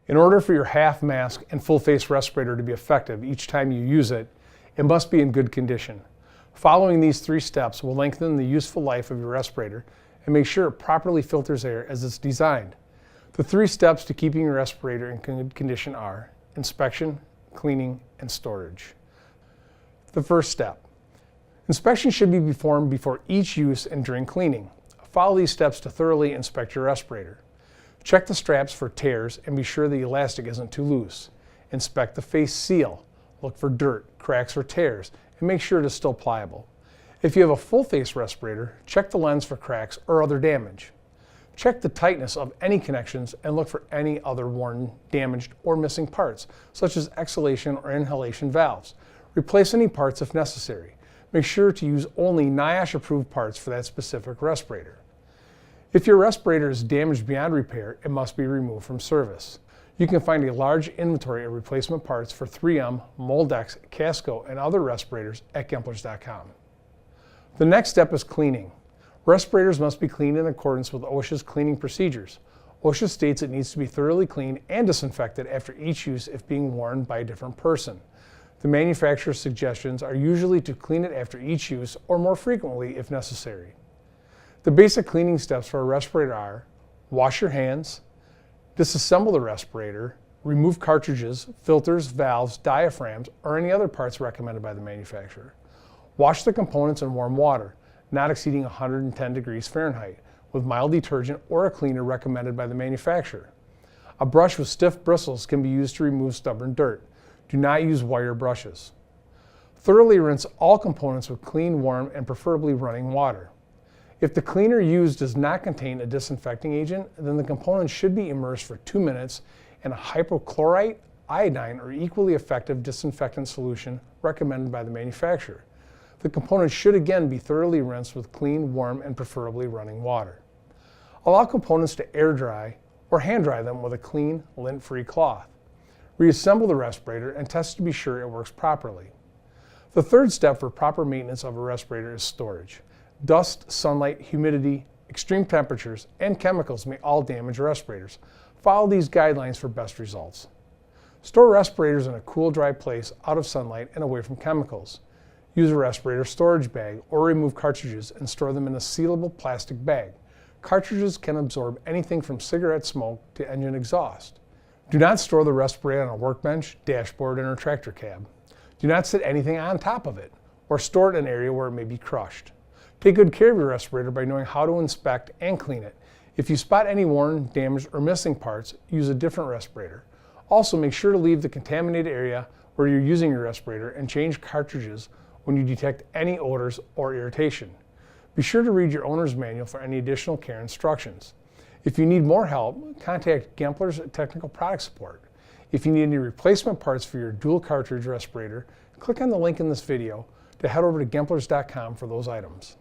In order for your half mask and full face respirator to be effective each time you use it, it must be in good condition. Following these 3 steps will lengthen the useful life of your respirator and make sure it properly filters air as it's designed. The 3 steps to keeping your respirator in good condition are inspection, cleaning, and storage. The first step. Inspection should be performed before each use and during cleaning. Follow these steps to thoroughly inspect your respirator. Check the straps for tears and be sure the elastic isn't too loose. Inspect the face seal. Look for dirt, cracks, or tears, and make sure it is still pliable. If you have a full face respirator, check the lens for cracks or other damage. Check the tightness of any connections and look for any other worn, damaged, or missing parts, such as exhalation or inhalation valves. Replace any parts if necessary. Make sure to use only NIOSH-approved parts for that specific respirator. If your respirator is damaged beyond repair, it must be removed from service. You can find a large inventory of replacement parts for 3M, Moldex, Casco, and other respirators at GEMPLER'S.com. The next step is cleaning. Respirators must be cleaned in accordance with OSHA's cleaning procedures. OSHA states it needs to be thoroughly cleaned and disinfected after each use if being worn by a different person. The manufacturer's suggestions are usually to clean it after each use or more frequently if necessary. The basic cleaning steps for a respirator are: wash your hands, disassemble the respirator, remove cartridges, filters, valves, diaphragms, or any other parts recommended by the manufacturer. Wash the components in warm water, not exceeding 110 degrees Fahrenheit, with mild detergent or a cleaner recommended by the manufacturer. A brush with stiff bristles can be used to remove stubborn dirt. Do not use wire brushes. Thoroughly rinse all components with clean, warm, and preferably running water. If the cleaner used does not contain a disinfecting agent, then the components should be immersed for 2 minutes in a hypochlorite, iodine, or equally effective disinfectant solution recommended by the manufacturer. The components should again be thoroughly rinsed with clean, warm, and preferably running water. Allow components to air dry or hand dry them with a clean, lint-free cloth. Reassemble the respirator and test to be sure it works properly. The third step for proper maintenance of a respirator is storage. Dust, sunlight, humidity, extreme temperatures, and chemicals may all damage respirators. Follow these guidelines for best results. Store respirators in a cool, dry place out of sunlight and away from chemicals. Use a respirator storage bag or remove cartridges and store them in a sealable plastic bag. Cartridges can absorb anything from cigarette smoke to engine exhaust. Do not store the respirator on a workbench, dashboard, or tractor cab. Do not sit anything on top of it or store it in an area where it may be crushed. Take good care of your respirator by knowing how to inspect and clean it. If you spot any worn, damaged, or missing parts, use a different respirator. Also, make sure to leave the contaminated area where you're using your respirator and change cartridges when you detect any odors or irritation. Be sure to read your owner's manual for any additional care instructions. If you need more help, contact GEMPLER'S Technical Product Support. If you need any replacement parts for your dual cartridge respirator, click on the link in this video to head over to GEMPLER'S.com for those items.